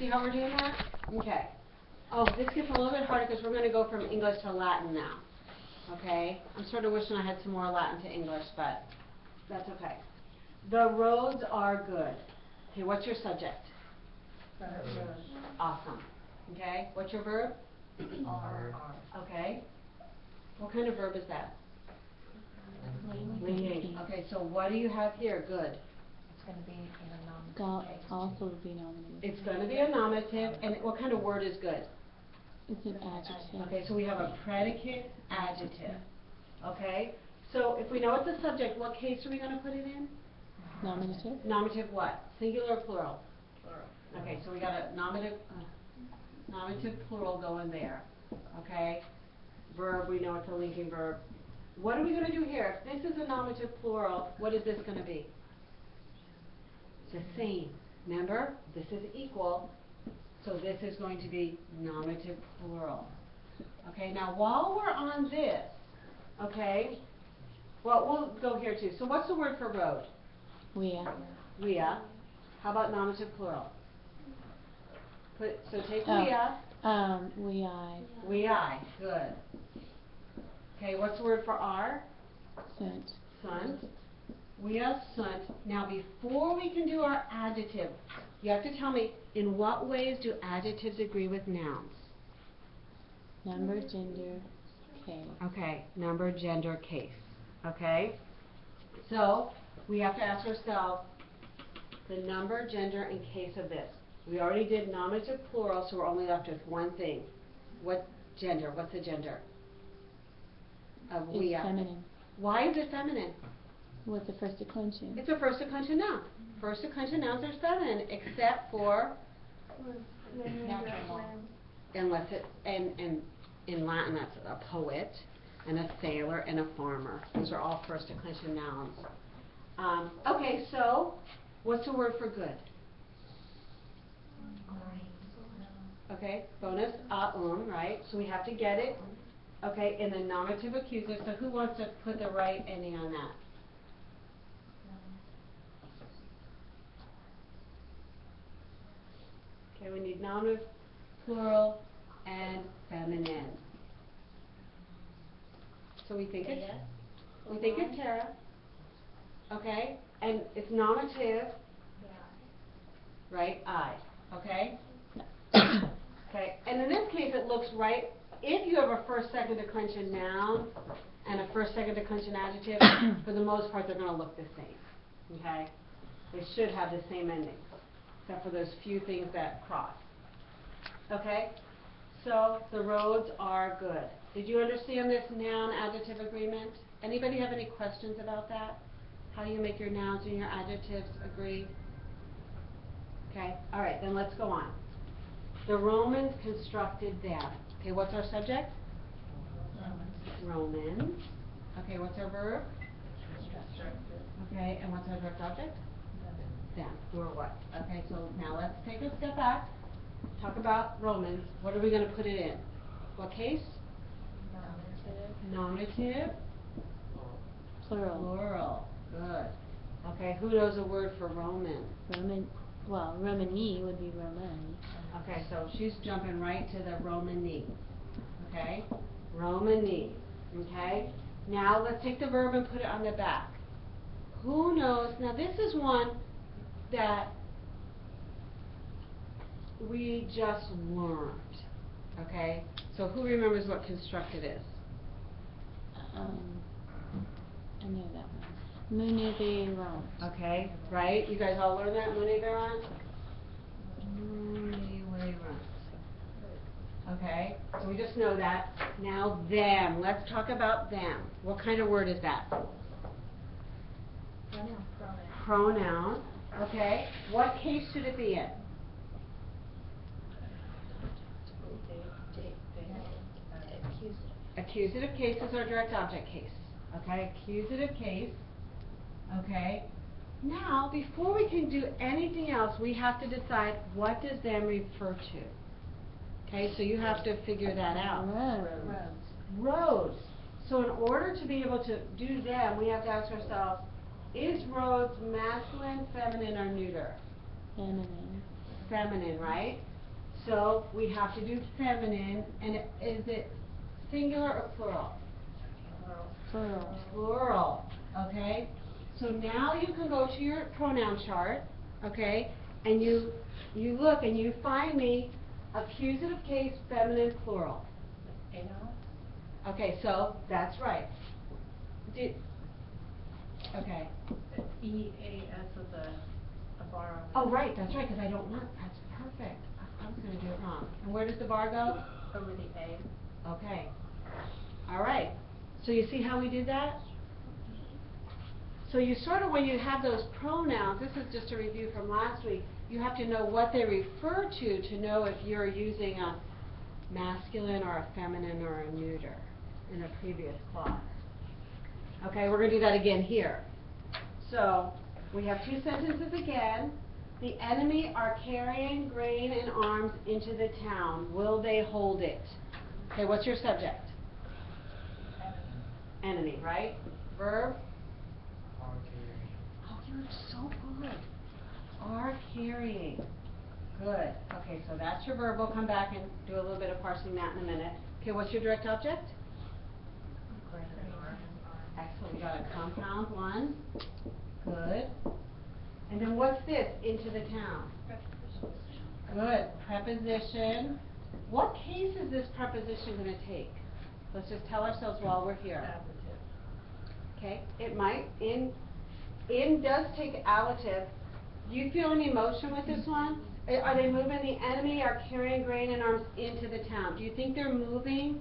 See how we're doing that? Okay. Oh, this gets a little bit harder because we're going to go from English to Latin now. Okay? I'm sort of wishing I had some more Latin to English, but that's okay. The roads are good. Okay, what's your subject? Awesome. Okay, what's your verb? Are. Okay. What kind of verb is that? Linking. Okay, so what do you have here? Good. It's going to be in a nominative. Also be nominative. It's going to be a nominative, and what kind of word is good? It's an adjective. Okay, so we have a predicate adjective. Okay, so if we know it's a subject, what case are we going to put it in? Nominative. Nominative what? Singular or plural? Plural. Okay, so we got a nominative plural going there. Okay, verb, we know it's a linking verb. What are we going to do here? If this is a nominative plural, what is this going to be? The same. Remember, this is equal, so this is going to be nominative plural. Okay, now while we're on this, okay, well, we'll go here too. So what's the word for road? Via. Via. How about nominative plural? So take via. Vi. Good. Okay, what's the word for are? Sunt. Sunt. Via, sunt. Now before we can do our adjective, you have to tell me, in what ways do adjectives agree with nouns? Number, gender, case. Okay, number, gender, case. Okay? So, we have to ask ourselves the number, gender, and case of this. We already did nominative plural, so we're only left with one thing. What gender? What's the gender? It's feminine. Why is it feminine? With the first declension. It's a first declension noun. First declension nouns are feminine, except for unless it and in Latin that's a poet and a sailor and a farmer. Those are all first declension nouns. Okay, so what's the word for good? Okay, bonus, right? So we have to get it. Okay, in the nominative accusative. So who wants to put the right ending on that? Okay, we need nominative, plural, and feminine. So we think it's Tara. Okay, and it's nominative. Right, I. Okay. Okay, and in this case it looks right. If you have a first, second declension noun and a first, second declension adjective, for the most part they're going to look the same. Okay, they should have the same ending, except for those few things that cross. Okay, so the roads are good. Did you understand this noun adjective agreement? Anybody have any questions about that? How you make your nouns and your adjectives agree? Okay, all right, then let's go on. The Romans constructed them. Okay, what's our subject? Romans. Okay, what's our verb? Okay, and what's our direct object? Them. Who or what? Okay, so now let's take a step back. Talk about Romans. What are we going to put it in? What case? Nominative. Plural. Plural. Good. Okay, who knows a word for Roman? Romani would be Roman. Okay, so she's jumping right to the Romani. Okay? Romani. Okay? Now let's take the verb and put it on the back. Who knows? Now this is one that we just learned. Okay? So who remembers what constructed is? I know that one. Muneverant. Okay, right? You guys all learned that? Muneverant? Muneverant. Okay, so we just know that. Now them. Let's talk about them. What kind of word is that? Pronoun. Okay. What case should it be in? Accusative case is our direct object case. Okay, accusative case. Okay. Now, before we can do anything else, we have to decide what does them refer to. Okay, so you have to figure that out. Roads. So in order to be able to do them, we have to ask ourselves, is roads masculine, feminine, or neuter? Feminine. Feminine, right? So we have to do feminine, and is it singular or plural? Plural. Plural, okay? So now you can go to your pronoun chart, okay? And you look and you find me accusative case, feminine, plural. Okay, so that's right. Okay. EAS is a bar. Oh, right, that's right, because I don't want, that's perfect. I was gonna do it wrong. And where does the bar go? Over the A. Okay. All right. So you see how we did that? So you sort of, when you have those pronouns, this is just a review from last week, you have to know what they refer to know if you're using a masculine or a feminine or a neuter in a previous clause. Okay, we're going to do that again here. So we have two sentences again. The enemy are carrying grain and arms into the town. Will they hold it? Okay, what's your subject? Enemy, right? Verb? Are carrying. Oh, you're so good. Are carrying. Good. Okay, so that's your verb. We'll come back and do a little bit of parsing that in a minute. Okay, what's your direct object? Grain and arm. Excellent. We got a compound one. Good. And then what's this? Into the town. Good. Preposition. What case is this preposition going to take? Let's just tell ourselves while we're here. Okay, it might. In does take ablative. Do you feel any motion with this one? Are they moving? The enemy are carrying grain and arms into the town. Do you think they're moving?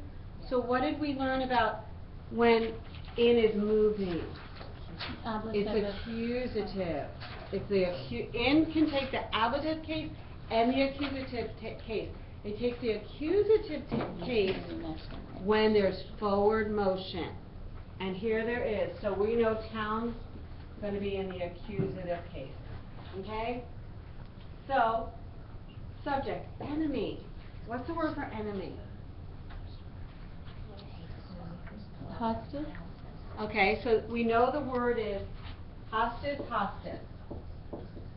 So what did we learn about when in is moving? It's accusative. It's the in can take the ablative case and the accusative case. It takes the accusative case when there's forward motion. And here there is. So we know town's going to be in the accusative case. Okay? So, subject, enemy. What's the word for enemy? Hostis. Okay, so we know the word is hostis, hostis.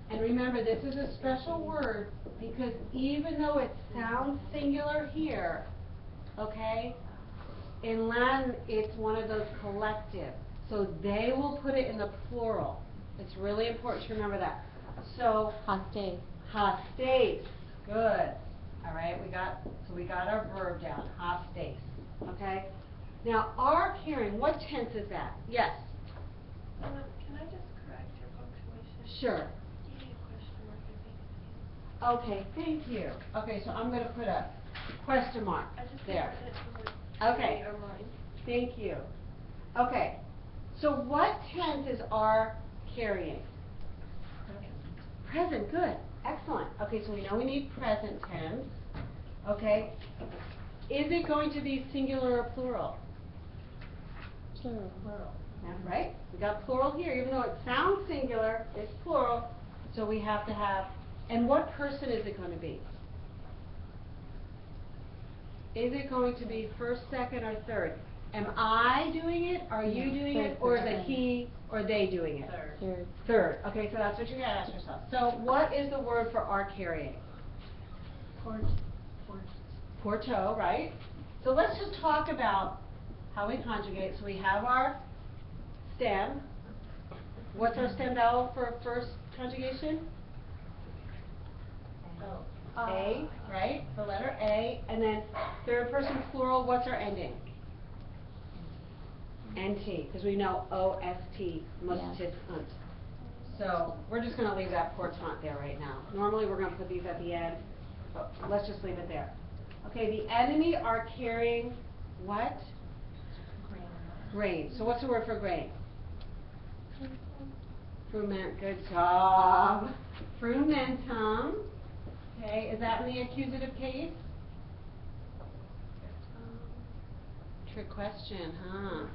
And remember, this is a special word because even though it sounds singular here, okay, in Latin it's one of those collective. So they will put it in the plural. It's really important to remember that. So Hostes. hostes. Good. All right, we got our verb down. Hostes. Okay? Now are carrying, what tense is that? Yes. Can I just correct your punctuation? Sure. You need a question mark, I think. Okay, thank you. Okay, so I'm going to put a question mark I just there. wanted it to look Okay. or mine. Thank you. Okay, so what tense is are carrying? Present, good, excellent. Okay, so we know we need present tense. Okay, is it going to be singular or plural? Plural. That's right. We got plural here, even though it sounds singular, it's plural. So we have to have, and what person is it going to be? Is it going to be first, second, or third? Am I doing it? Are you doing it? Or is it he or they doing it? Third. Third. Okay, so that's what you gotta ask yourself. So what is the word for are carrying? Porto, right? So let's just talk about how we conjugate. So we have our stem. What's our stem vowel for first conjugation? A, right? The letter A. And then third person plural, what's our ending? NT, because we know OST, mustis unt. So we're just going to leave that portant there right now. Normally we're going to put these at the end, but let's just leave it there. Okay, the enemy are carrying what? Grain. So what's the word for grain? Frument. Good job. Frumentum. Okay, is that in the accusative case? Trick question, huh?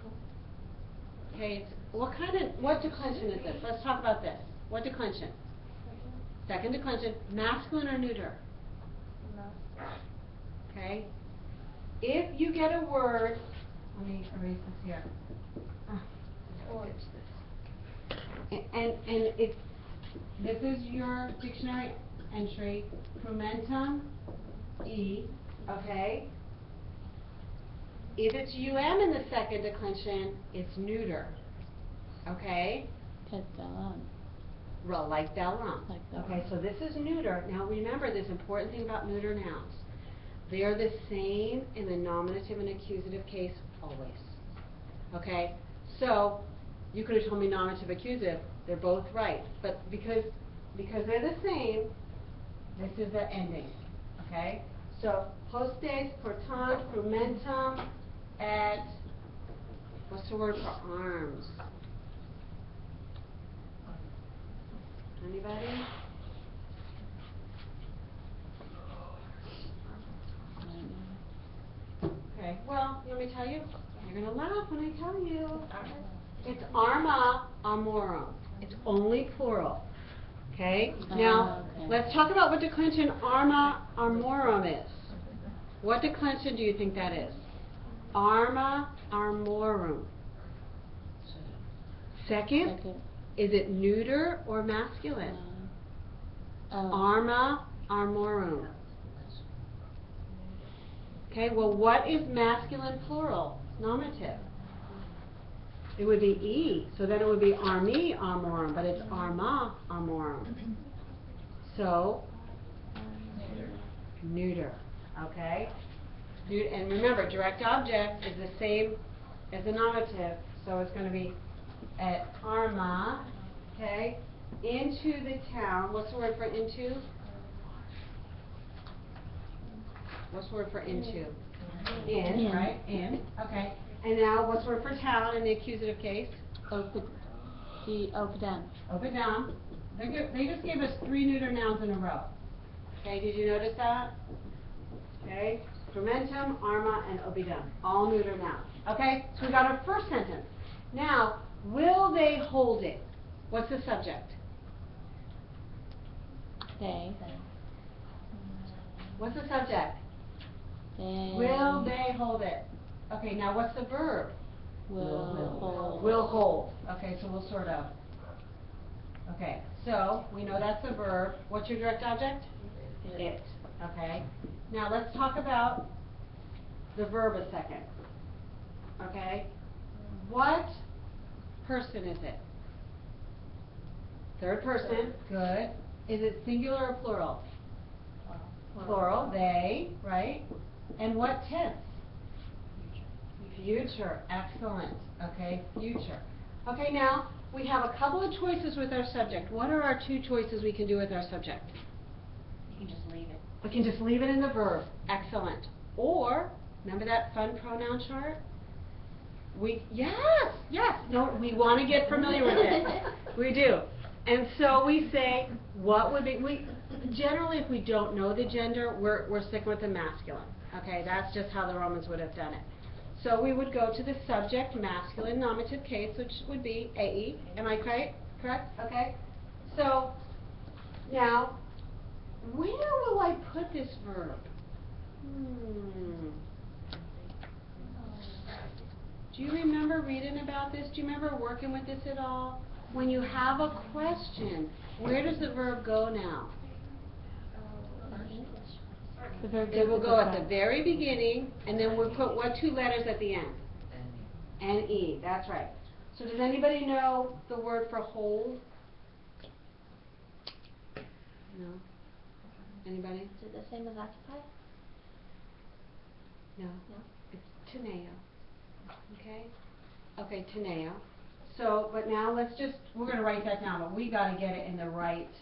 Okay, what declension is this? Let's talk about this. What declension? Second declension, masculine or neuter? Okay. If you get a word, let me erase this here. And this is your dictionary entry. Frumentum E, okay? If it's in the second declension, it's neuter, okay? Teddalan. Like dalam. Like dalam. Okay, so this is neuter. Now remember this important thing about neuter nouns. They are the same in the nominative and accusative case always. Okay? So you could have told me nominative, accusative. They're both right. But because they're the same, this is the ending. Okay? So hostes, portant, frumentum, et, what's the word for arms? Anybody? Okay, well, you want me to tell you? You're going to laugh when I tell you. It's arma amorum. It's only plural. Okay? Now, okay. let's talk about what declension arma armorum is. What declension do you think that is? Arma armorum. Second, is it neuter or masculine? Arma armorum. Okay, well, what is masculine plural? Nominative. It would be E, so then it would be armi armorum, but it's arma armorum. So, neuter, okay? And remember, direct object is the same as the nominative, so it's going to be at arma, okay, into the town. What's the word for into? What's the word for into? In, right? In, okay. And now, what's the word for town in the accusative case? Open down. Open down. They just gave us 3 neuter nouns in a row. Okay, did you notice that? Okay, frumentum, arma, and obidum. All neuter nouns. Okay, so we got our first sentence. Now, will they hold it? What's the subject? They. What's the subject? They. Will they hold it? Okay, now what's the verb? Will hold. Will hold. Okay, so we'll sort of. Okay, so we know that's a verb. What's your direct object? It. Okay. Now let's talk about the verb a second. Okay. What person is it? Third person. Good. Is it singular or plural? Plural. They, right? And what tense? Future. Excellent. Okay, future. Okay, now we have a couple of choices with our subject. What are our 2 choices we can do with our subject? You can just leave it. We can just leave it in the verb. Excellent. Or, remember that fun pronoun chart? Yes, no, we want to get familiar with it. We do. And so we say, what would be, generally if we don't know the gender, we're sticking with the masculine. Okay, that's just how the Romans would have done it. So we would go to the subject masculine nominative case, which would be AE. Am I correct? Okay. So, now, where will I put this verb? Do you remember reading about this? Do you remember working with this at all? When you have a question, where does the verb go now? The verb It will goes go at at the very beginning, and then we'll put what 2 letters at the end? N-E, that's right. So does anybody know the word for hold? No? Anybody? Is it the same as occupy? No? No. It's teneo. Okay? Okay, teneo. So, but now we're going to write that down, but we got to get it in the right,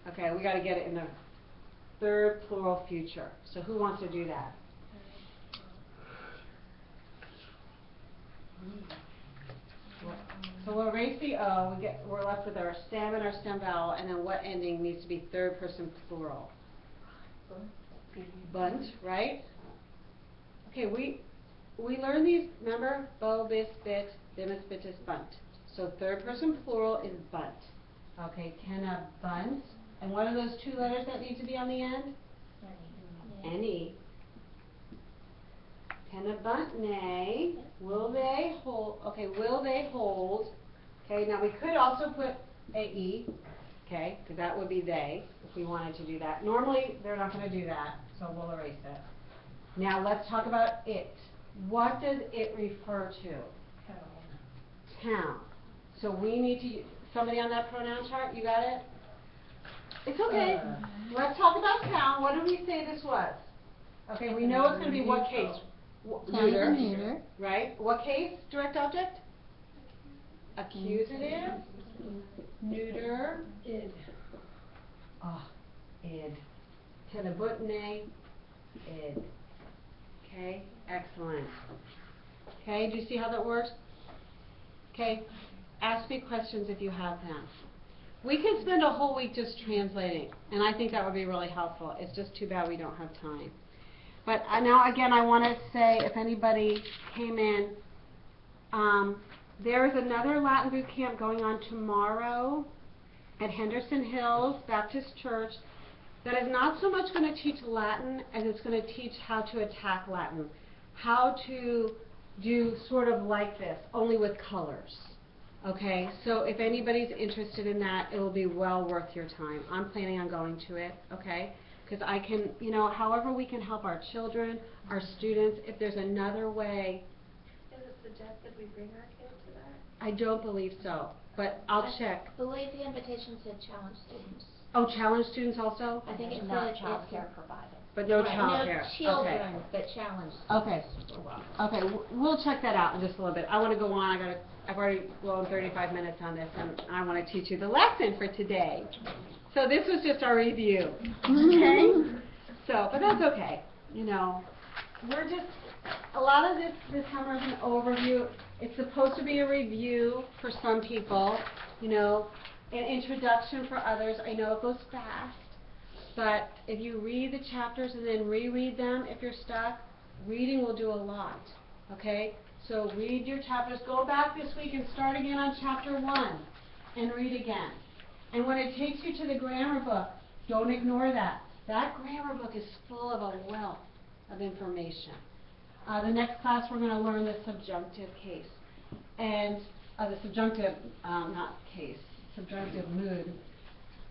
okay, we got to get it in the third plural future. So who wants to do that? So we'll erase the O, we're left with our stem and our stem vowel, and then what ending needs to be third person plural? Bunt, right? Okay, we learned these, remember? Bo, bis, bit, bimus, bitus, bunt. So third person plural is bunt. Okay, tenna bunt. And what are those 2 letters that need to be on the end? Any. Tenna bunt, nay. Will they hold? Okay, will they hold? Okay, now we could also put AE. okay? Because that would be they, if we wanted to do that. Normally, they're not going to do that, so we'll erase it. Now, let's talk about it. What does it refer to? Town. So we need to, somebody on that pronoun chart, you got it? It's okay. Let's talk about town. What did we say this was? Okay, we know it's going to be what case? Neuter. Neuter. Right? What case? Direct object? Accusative. Neuter. Id. Oh, id. Tenabutne. Id. Okay, excellent. Okay, do you see how that works? Okay, ask me questions if you have them. We can spend a whole week just translating, and I think that would be really helpful. It's just too bad we don't have time. But now, again, I want to say, if anybody came in, there is another Latin boot camp going on tomorrow at Henderson Hills Baptist Church that is not so much going to teach Latin as it's going to teach how to attack Latin, how to do sort of like this, only with colors. Okay, so if anybody's interested in that, it will be well worth your time. I'm planning on going to it, okay? Because I can, you know, however we can help our children, our students, if there's another way. Is it suggested we bring our kids to that? I don't believe so, but I'll check. I believe the invitation said challenge students. Oh, challenge students also? I think it Not said child it's care provided. But no right, child no care. children, Okay. but challenge Okay. students were welcome. Okay, we'll check that out in just a little bit. I want to go on. I've already blown 35 minutes on this, and I want to teach you the lesson for today. So this was just our review, okay? So, but that's okay. You know, we're just, a lot of this summer is an overview. It's supposed to be a review for some people, you know, an introduction for others. I know it goes fast, but if you read the chapters and then reread them, if you're stuck, reading will do a lot, okay? So read your chapters. Go back this week and start again on chapter 1 and read again. And when it takes you to the grammar book, don't ignore that. That grammar book is full of a wealth of information. The next class we're going to learn the subjunctive case. And the subjunctive, not case, subjunctive mood.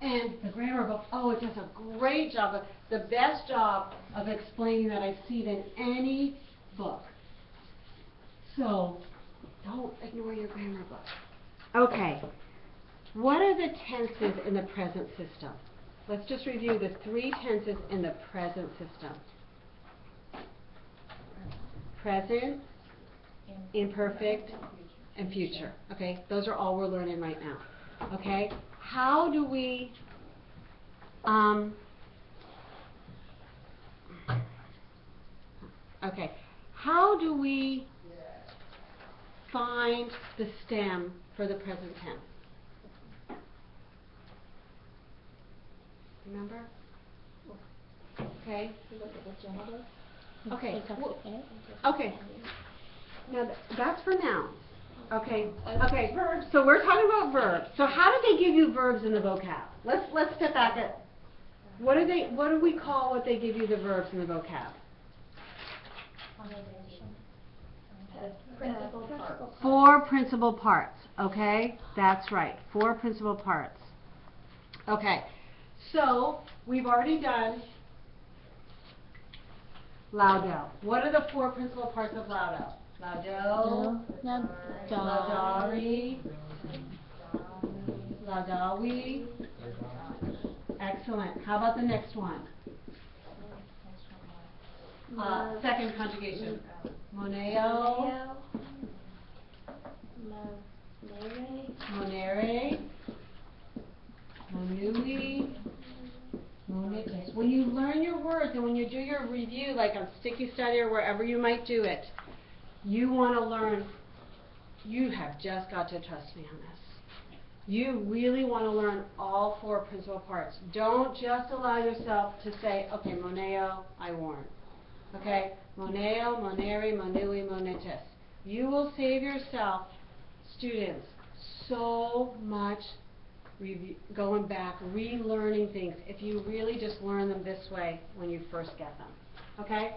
And the grammar book, oh, it does a great job, the best job of explaining that I've seen in any book. So, don't ignore your grammar book. Okay, what are the tenses in the present system? Let's just review the 3 tenses in the present system. Present, imperfect, and future. Okay, those are all we're learning right now. Okay, how do we how do we find the stem for the present tense? Remember? Okay. You look at the genitive. Okay. Take off Well, the A. okay. Now that's for nouns. Okay. Okay. Verbs. So we're talking about verbs. So how do they give you verbs in the vocab? Let's step back at what do we call what they give you the verbs in the vocab? Principal parts. 4 principal parts. Okay? That's right. 4 principal parts. Okay. So we've already done laudo. What are the 4 principal parts of laudo? Laudo, laudari, laudawi. Excellent. How about the next one? Second conjugation. Moneo, monere, monui, monites. When you learn your words and when you do your review, like on Sticky Study or wherever you might do it, you want to learn, you have just got to trust me on this. You really want to learn all 4 principal parts. Don't just allow yourself to say, okay, moneo, I warn. Okay, moneo, monere, monui, monitis. You will save yourself, students, so much going back, relearning things, if you really just learn them this way when you first get them. Okay?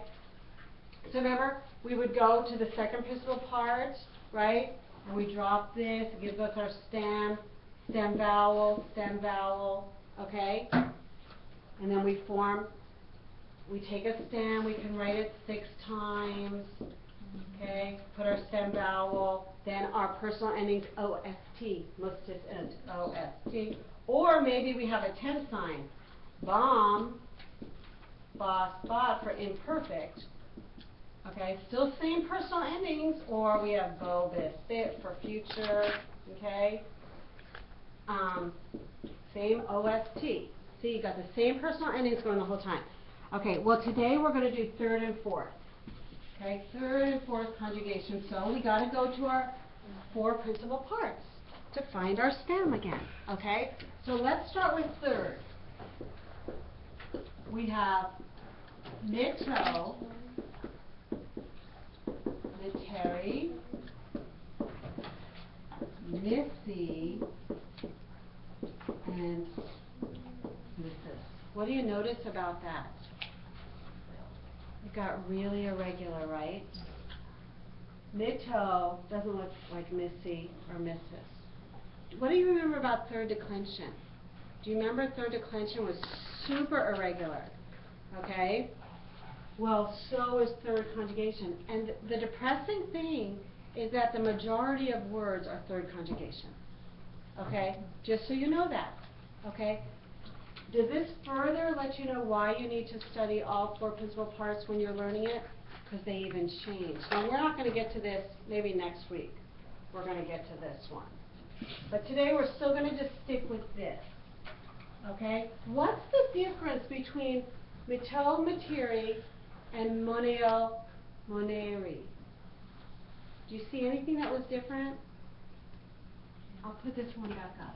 So remember, we would go to the second principal part, right? And we drop this, it gives us our stem. stem vowel, okay? And then we take a stem, we can write it 6 times, okay? Put our stem vowel, then our personal endings, OST, mustis and OST. Or maybe we have a tense sign, bomb, boss, bot for imperfect, okay? Still same personal endings, or we have bo, bis, bit for future, okay? Same OST. See, you got the same personal endings going the whole time. Okay, well today we're going to do third and fourth. Okay, third and fourth conjugation. So we got to go to our 4 principal parts to find our stem again. Okay, so let's start with third. We have mitto, mitteri, missy, and missus. What do you notice about that? It got really irregular, right? Mitto doesn't look like missy or missus. What do you remember about third declension? Do you remember third declension was super irregular? Okay? Well, so is third conjugation. And the depressing thing is that the majority of words are third conjugation. Okay? Just so you know that. Okay? Does this further let you know why you need to study all 4 principal parts when you're learning it? Because they even change. Now, we're not going to get to this maybe next week. We're going to get to this one. But today we're still going to just stick with this. Okay? What's the difference between mitto, mitteri, and moneo, moneri? Do you see anything that was different? I'll put this one back up.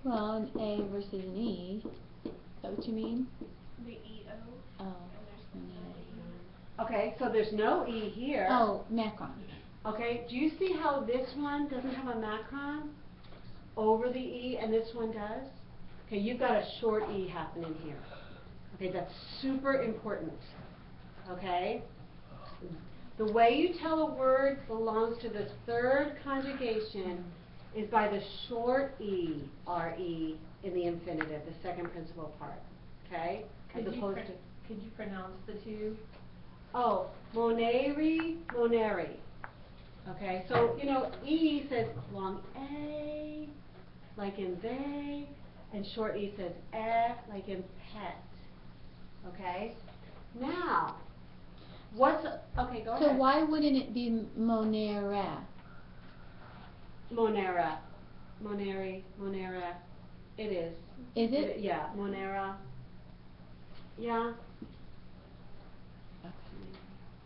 Well, an A versus an E. Is that what you mean? The EO. Oh. And there's no E. Okay, so there's no E here. Oh, macron. Okay, do you see how this one doesn't have a macron over the E and this one does? Okay, you've got a short E happening here. Okay, that's super important. Okay? The way you tell a word belongs to the third conjugation is by the short E, R-E, in the infinitive, the second principal part. Okay? As opposed to... Could you pronounce the 2? Oh, moneri, moneri. Okay, so, you know, E says long A, like in they, and short E says like in pet. Okay? Now, okay, go ahead. So why wouldn't it be monera? Monera. Moneri, monera. It is. Is it? Yeah, monera. Yeah.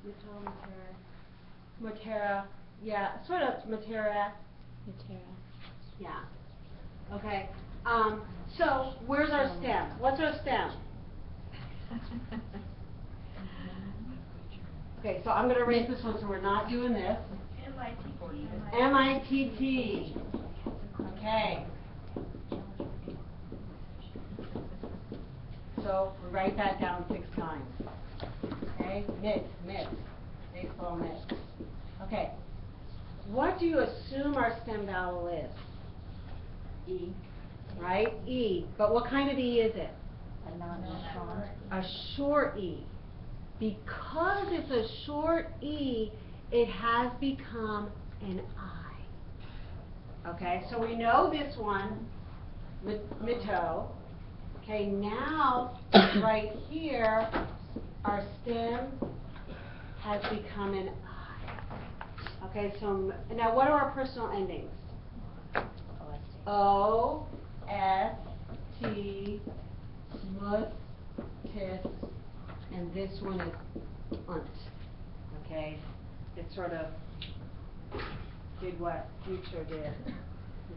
Mitto, matera. Matera. Yeah, sort of matera. Matera. Yeah. Okay. So where's our stem? What's our stem? Okay, so I'm going to erase this one, so we're not doing this. M-I-T-T. M-I-T-T. Okay. So we write that down 6 times. Okay, mit, baseball mitt. Okay. What do you assume our stem vowel is? E. Right? E. But what kind of E is it? A short E. Because it's a short E, it has become an I. Okay, so we know this one, mitto. Okay, now right here, our stem has become an I. Okay, so now what are our personal endings? O, S, T, mut, tis, and this one is unt. Okay, it sort of did what future did,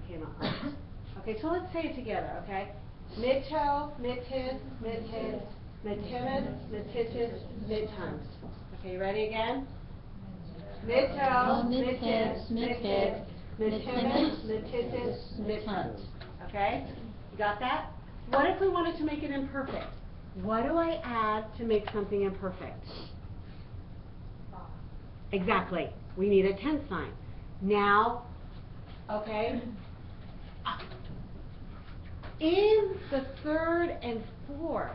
became an unt. Okay, so let's say it together, okay? Mitto, mittis, mittis, mittimus, mittitis, mittunt. Okay, you ready again? Mitto, mittis, mittis, mittimus, mittitis, mittunt. Okay, you got that? What if we wanted to make it imperfect? What do I add to make something imperfect? Exactly. We need a tense sign. Now, okay, In the third and fourth,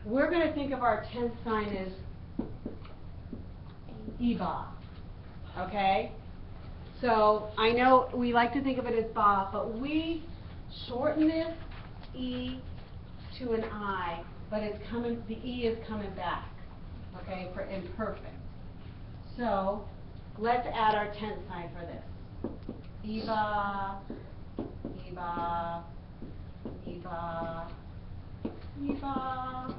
we're going to think of our tense sign as ba. Okay? So I know we like to think of it as ba, but we shorten this e to an I, but it's coming, the e is coming back, okay, for imperfect. So let's add our tense sign for this. Eba, eba, eba, eba,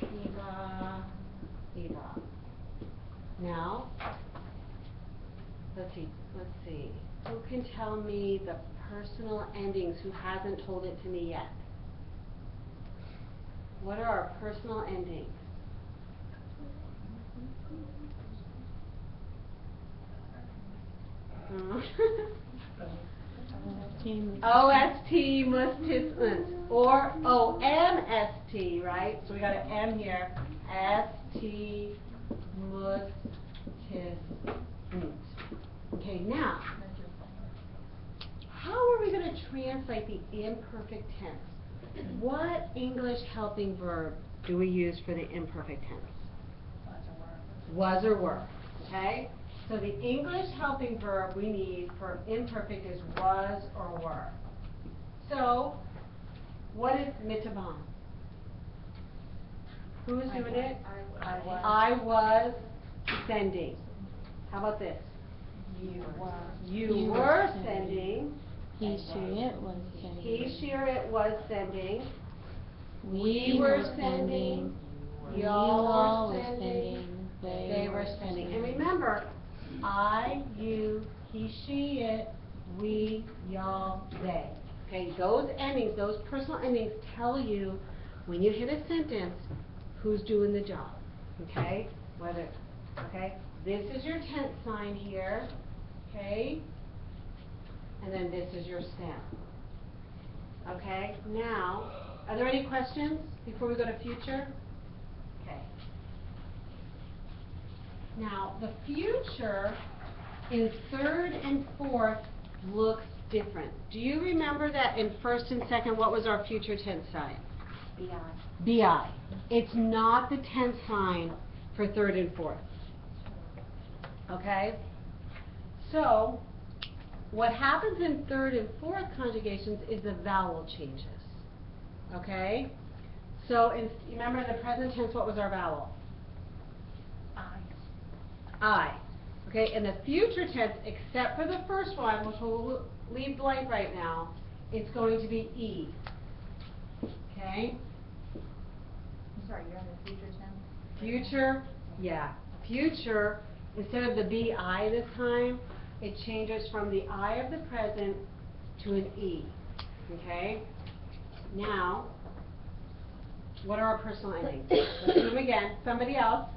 eba, eba. Now, let's see. Who can tell me the personal endings who hasn't told it to me yet? What are our personal endings? OST, must, tis, uns. Or OMST, right? So we got an M here. ST, must, tis, uns. Okay, now, how are we going to translate the imperfect tense? What English helping verb do we use for the imperfect tense? Was or were. Okay? So the English helping verb we need for imperfect is was or were. So, what is mitabon? Who is doing it? I was sending. How about this? You were sending. He, she, it was sending. He, she, or it was sending. We were sending. Y'all were were sending. sending. They were sending. And remember, I, you, he, she, it, we, y'all, they. Okay, those endings, those personal endings tell you when you hit a sentence who's doing the job. Okay? Okay? This is your tense sign here. Okay? And then this is your stem. Okay? Now, are there any questions before we go to future? Okay. Now, the future in third and fourth looks different. Do you remember that in first and second, what was our future tense sign? BI. It's not the tense sign for third and fourth. Okay? So, what happens in third and fourth conjugations is the vowel changes. Okay? So, you remember in the present tense, what was our vowel? I. Okay, in the future tense, except for the first one, which we'll leave blank right now, it's going to be E. Okay? I'm sorry, you're in the future tense? Future, yeah. Future, instead of the BI this time, it changes from the I of the present to an E. Okay? Now, what are our personal endings? Let's do them again. Somebody else.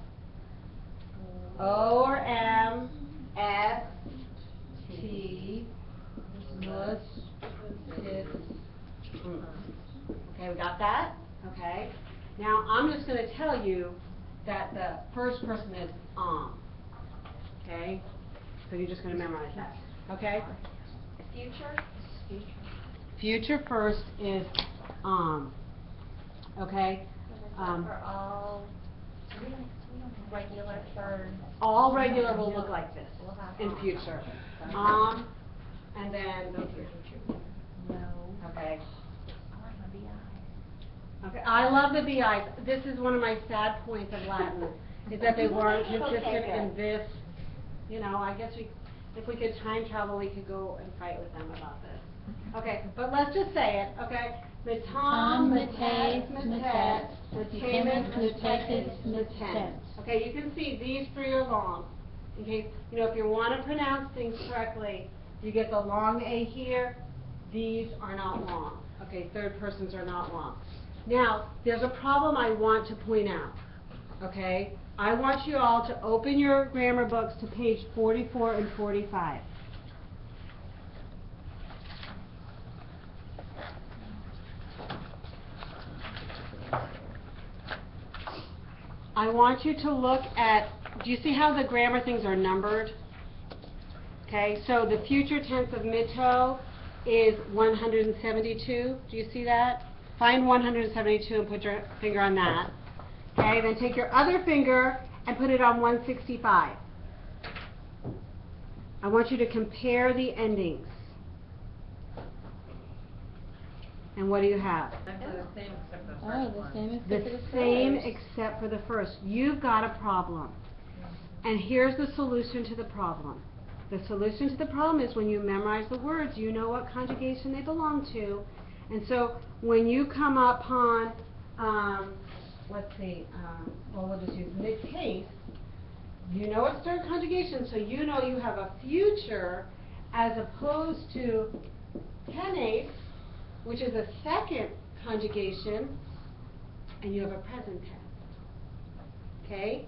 O or M, S, T, mus, tis, uns. Okay, we got that? Okay. Now, I'm just going to tell you that the first person is Okay? So you're just going to memorize that. Okay? Future? Future first is Okay? For all regular verbs. All regular will look like this We'll have in future. And then those here. No. Okay. I like my BI. Okay. I love the BIs. This is one of my sad points of Latin, is that they weren't consistent in this. You know, I guess if we could time travel, we could go and fight with them about this. Okay, but let's just say it, okay? Metam, metes, metet, metemet, metetis, metent. Okay, you can see these three are long. Okay, you know, if you want to pronounce things correctly, you get the long A here. These are not long. Okay, third persons are not long. Now, there's a problem I want to point out. Okay, I want you all to open your grammar books to page 44 and 45. I want you to look at, do you see how the grammar things are numbered? Okay, so the future tense of mito is 172. Do you see that? Find 172 and put your finger on that. Okay, then take your other finger and put it on 165. I want you to compare the endings. And what do you have? Actually, the same except for the Oh, first the one. same except The for the same first. except for the first. You've got a problem. And here's the solution to the problem. The solution to the problem is when you memorize the words, you know what conjugation they belong to. And so when you come upon, let's see, well, we'll just use mid case, you know it's third conjugation, so you know you have a future as opposed to tense, which is a second conjugation, and you have a present tense. Okay?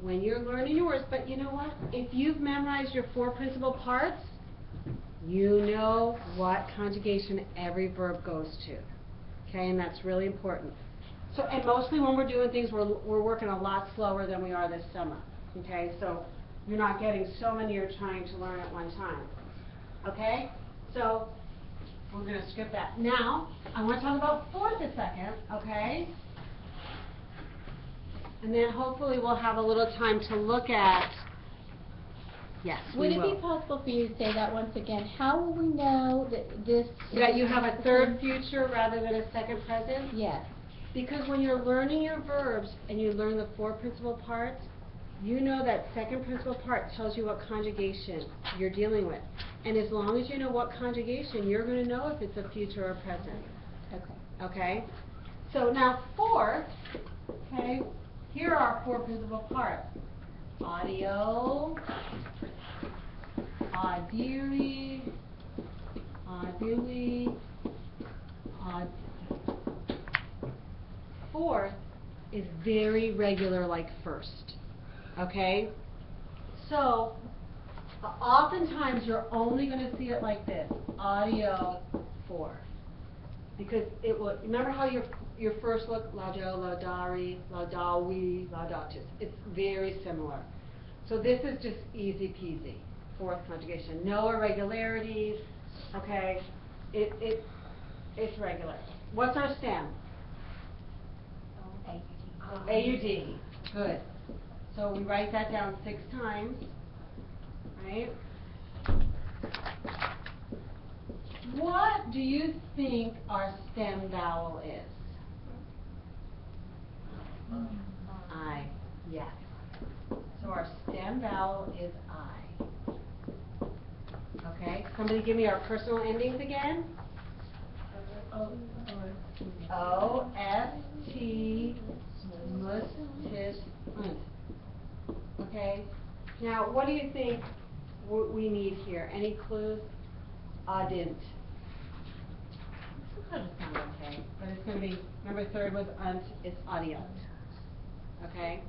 When you're learning your words, but you know what? If you've memorized your 4 principal parts, you know what conjugation every verb goes to. Okay, and that's really important. So, and mostly when we're doing things, we're working a lot slower than we are this summer. Okay, so you're not getting so many you're trying to learn at one time. Okay, so we're going to skip that. Now, I want to talk about fourth a second. Okay. And then hopefully we'll have a little time to look at, yes, Would we it will. be possible for you to say that once again? How will we know that this... That you have a third future rather than a second present? Yes. Because when you're learning your verbs and you learn the 4 principal parts, you know that second principal part tells you what conjugation you're dealing with. And as long as you know what conjugation, you're going to know if it's a future or present. Okay. Okay? So now fourth, okay, here are our 4 principal parts. Audio, audiri, audui, aud. Fourth is very regular like first. Okay? So, oftentimes you're only going to see it like this. Audio, 4. Because it will, remember how your first look, laudo, laudari, laudawi, laudatus. It's very similar. So this is just easy peasy, 4th conjugation. No irregularities, okay? It's regular. What's our stem? A-U-D. Good. So we write that down 6 times, right? What do you think our stem vowel is? I. Yes. So our stem vowel is I. Okay. Somebody give me our personal endings again. O, S, T, mus, tis, unt. Okay. Now, what do you think we need here? Any clues? Audint. This doesn't sound okay, but it's going to be, remember third was unt, it's audiont. Okay?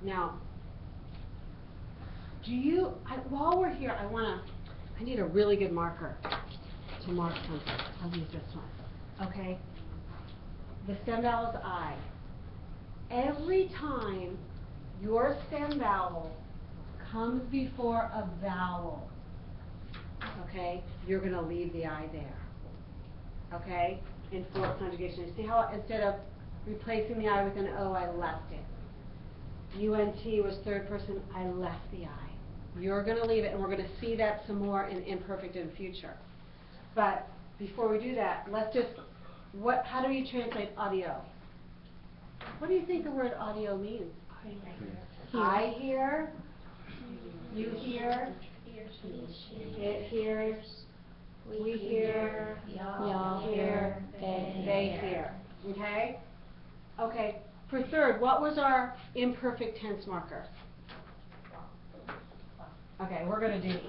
Now, while we're here, I need a really good marker to mark something. I'll use this one. Okay? The stem vowel is I. Every time your stem vowel comes before a vowel, okay, you're going to leave the I there. Okay? In 4th conjugation. You see how instead of replacing the I with an O, I left it. UNT was third person, I left the I. You're going to leave it, and we're going to see that some more in imperfect and future. But before we do that, let's just, how do you translate audio? What do you think the word audio means? I hear, you hear, it hears, we hear, y'all hear, they hear. Okay? Okay. For third, what was our imperfect tense marker? Okay, we're going to do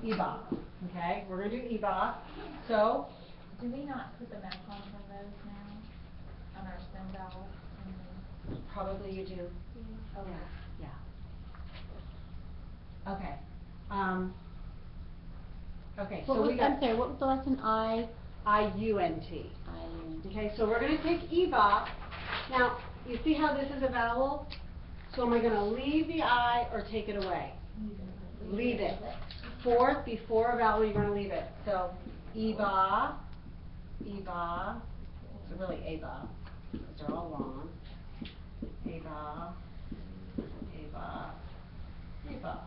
eba. Okay, we're going to do eba. So, Do we not put the macrons on those now? On our stem vowels? probably you do. Okay. Yeah. Okay. Okay, so we got I'm sorry, what was the lesson? IUNT. I-U-N. Okay, so we're going to take eba. Now, you see how this is a vowel? So am I going to leave the I or take it away? Leave it. fourth, before a vowel, you're gonna leave it. So, eba, eba, it's really eba, because they're all long. Eba, eba, eba.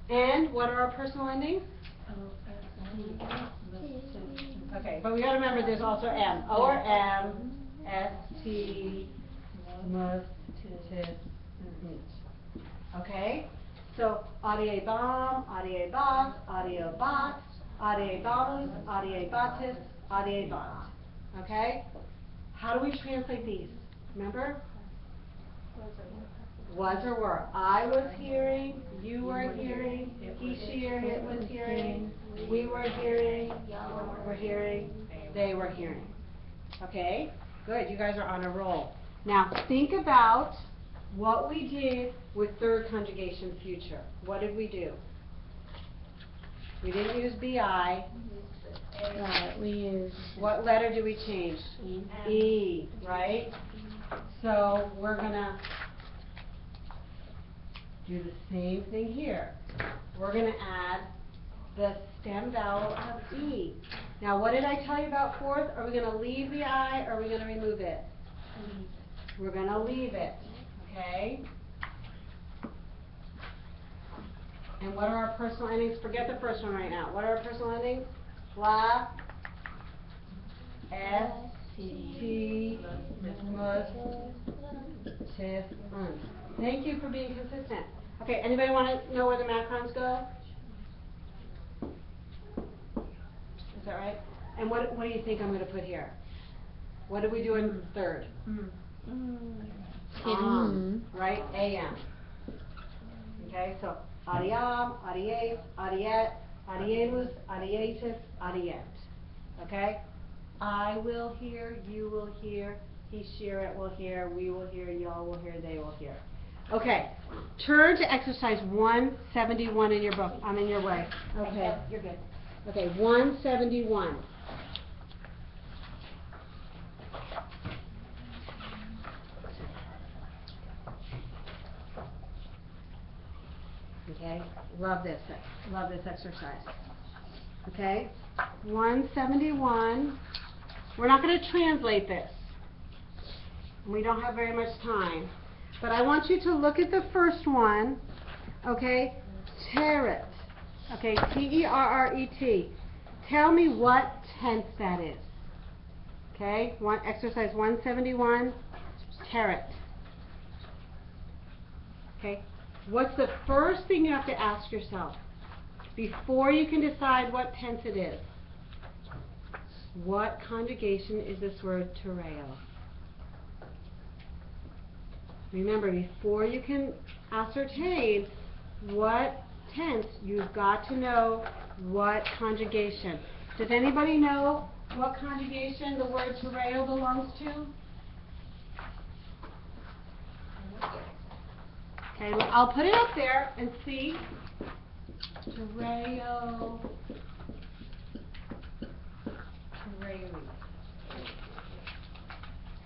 And what are our personal endings? Okay, but we gotta remember there's also M. O or M, S, T, mus, tis, okay? So, adie bam, adie bat, adie bat, adie babus, adie batis, adie bat. Okay? How do we translate these? Remember? Was or were. I was hearing, you were hearing, he, she, or it was hearing, we were hearing, y'all were hearing, they were hearing. Okay? Good, you guys are on a roll. Now think about what we did with third conjugation future. What did we do? We didn't use bi. Right, we use. What letter do we change? E, right? So we're gonna do the same thing here. We're gonna add the stem vowel of E. Now what did I tell you about fourth? Are we gonna leave the I or are we gonna remove it? We're gonna leave it, okay? And what are our personal endings? Forget the first one right now. What are our personal endings? La, S, T, mus, tis, un. Thank you for being consistent. Okay, anybody want to know where the macrons go? Is that right? And what do you think I'm going to put here? What did we do in third? Right? AM. Okay, so adiam, adiate, adiet, adiemus, adietis, adiet. Okay? I will hear, you will hear, he, she, or it will hear, we will hear, y'all will hear, they will hear. Okay, turn to exercise 171 in your book. I'm in your way. Okay, you're good. Okay, 171. Okay, love this exercise. Okay, 171. We're not going to translate this. We don't have very much time. But I want you to look at the first one, okay? Terret, okay, T-E-R-R-E-T. Tell me what tense that is. Okay, exercise 171, terret. Okay, what's the first thing you have to ask yourself before you can decide what tense it is? What conjugation is this word tereo? Remember, before you can ascertain what tense, you've got to know what conjugation. Does anybody know what conjugation the word tereo belongs to? Okay, well, I'll put it up there and see. Tereo.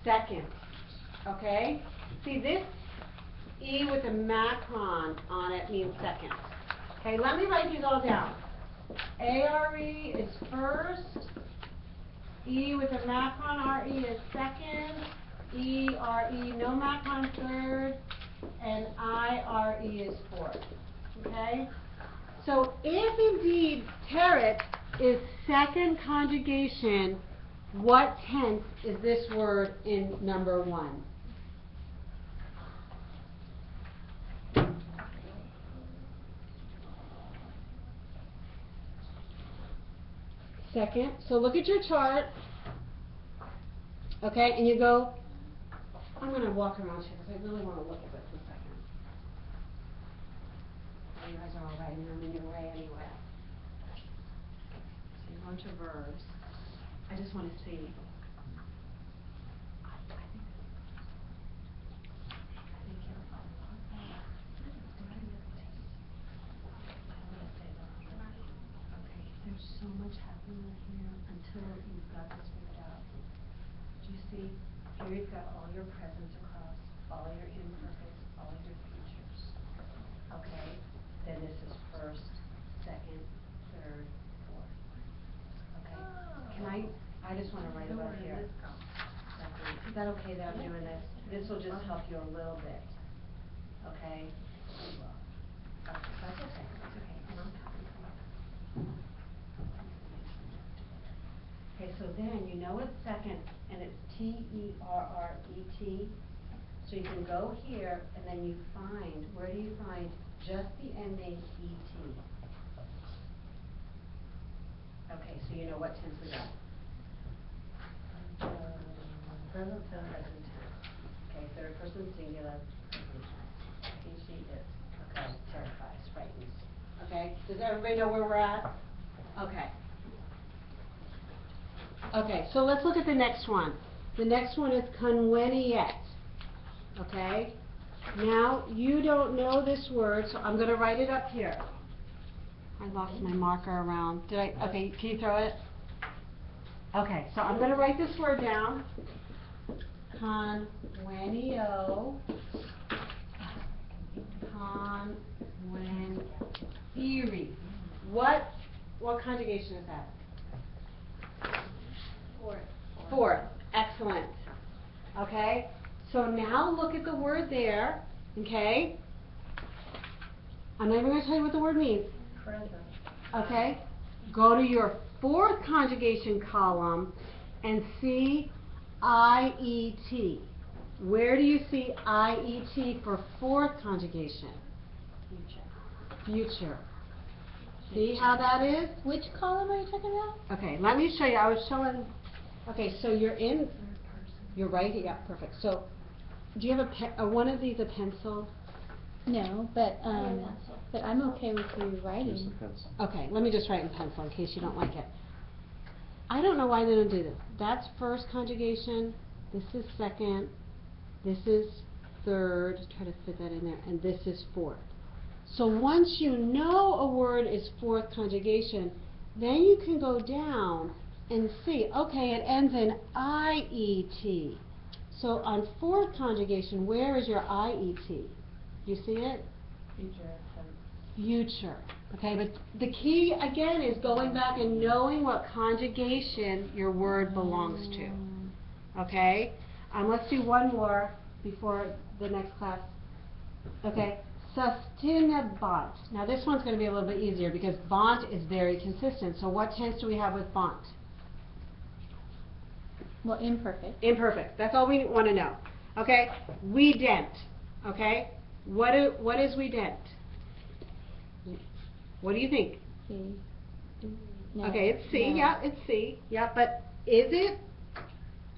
Second. Okay? See, this E with a macron on it means second. Okay, let me write these all down. ARE is first. E with a macron, RE is second. ERE, no macron, third. And IRE is fourth. Okay? So if indeed terret is second conjugation, what tense is this word in number 1? Second. So look at your chart. Okay, and you go, I'm going to walk around here because I really want to look at this in a second. You guys are all right, and I'm in your way anyway. So you're going to verbs. I just want to see. There's so much happening here until you've got this figured out. Do you see? Here you've got all your presents across, all your imperfects, all your futures. Okay? Then this is first, second, third, fourth. Okay? I just wanna write about here. Is that okay that I'm doing this? This will just help you a little bit. Okay? That's okay, and I'm happy. Okay, so then you know it's second, and it's T-E-R-R-E-T. So you can go here, and then you find, where do you find just the ending E-T? Okay, so you know what tense we got. Present tense. Okay, third person singular. He, she, it. Okay, terrifies, frightens. Okay, does everybody know where we're at? Okay. Okay, so let's look at the next one. The next one is conveniet. Okay? Now, you don't know this word, so I'm going to write it up here. I lost my marker around. Okay, can you throw it? Okay, so I'm going to write this word down. Convenio. Conveniere. What conjugation is that? Fourth. Excellent. Okay? So now look at the word there. Okay? I'm not even going to tell you what the word means. Present. Okay? Go to your fourth conjugation column and see IET. Where do you see IET for fourth conjugation? Future. See how that is? Which column are you talking about? Okay, let me show you. I was showing. Okay, so you're right here. Yeah, perfect. So, do you have one of these a pencil? No, but I'm okay with you writing. Okay, let me just write in pencil in case you don't like it. I don't know why they don't do this. That's first conjugation. This is second. This is third. Try to fit that in there. And this is fourth. So once you know a word is fourth conjugation, then you can go down and see, okay, it ends in IET. So on fourth conjugation, where is your IET? You see it? Future. Okay, but the key again is going back and knowing what conjugation your word belongs to. Okay? Let's do one more before the next class. Okay, sustainabant. Now this one's going to be a little bit easier because bont is very consistent. So what tense do we have with bont? Well, imperfect. Imperfect. That's all we want to know. Okay? We dent. Okay? What is we dent? What do you think? C. No. Okay, it's C. No. Yeah, it's C. Yeah, but is it?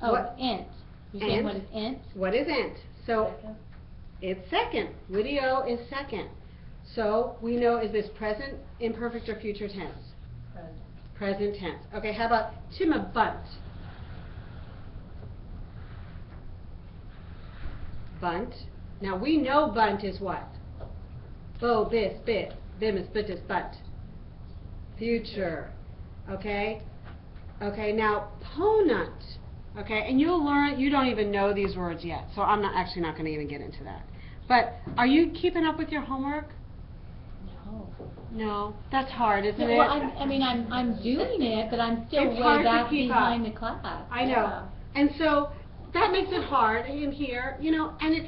Oh, what? ent. You're saying Ent. what is ent? What is ent? So it's second. Video is second. So we know, is this present, imperfect, or future tense? Present. Present tense. Okay, how about bunt? Bunt. Now we know bunt is what? Bo, bis, bit, bimus, bitus, bunt. Future. Okay? Okay, now ponant. Okay, and you'll learn, you don't even know these words yet, so I'm actually not going to even get into that. But are you keeping up with your homework? No. No, that's hard, isn't it? Well, I'm doing it, but I'm still It's hard way to back keep behind up. the class. I know. Yeah. And so that makes it hard in here, and if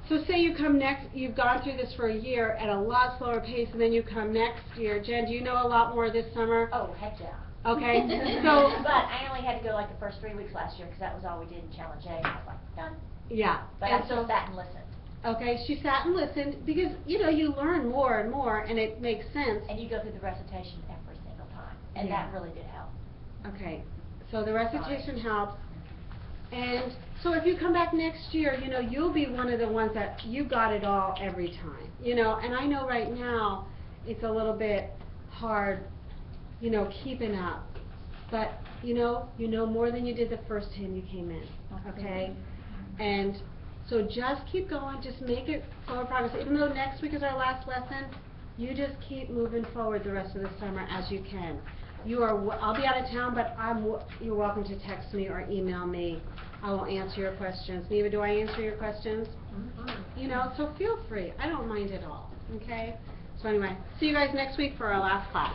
so say you come you've gone through this for a year at a lot slower pace, and then you come next year. Jen, do you know a lot more this summer? Oh, heck yeah. Okay, so. But I only had to go like the first 3 weeks last year because that was all we did in Challenge A. I was like, done. Yeah. But and I still sat and listened. Okay, she sat and listened because, you learn more and more, and it makes sense. And you go through the recitation every single time. And Yeah. that really did help. Okay, so the recitation helps. And so if you come back next year, you'll be one of the ones that you got it all every time. And I know right now it's a little bit hard, keeping up. But, you know more than you did the first time you came in, okay? And so just keep going, just make it forward progress. Even though next week is our last lesson, you just keep moving forward the rest of the summer as you can. I'll be out of town, but you're welcome to text me or email me. I will answer your questions. Neva, do I answer your questions? So feel free. I don't mind at all, okay? So anyway, see you guys next week for our last class.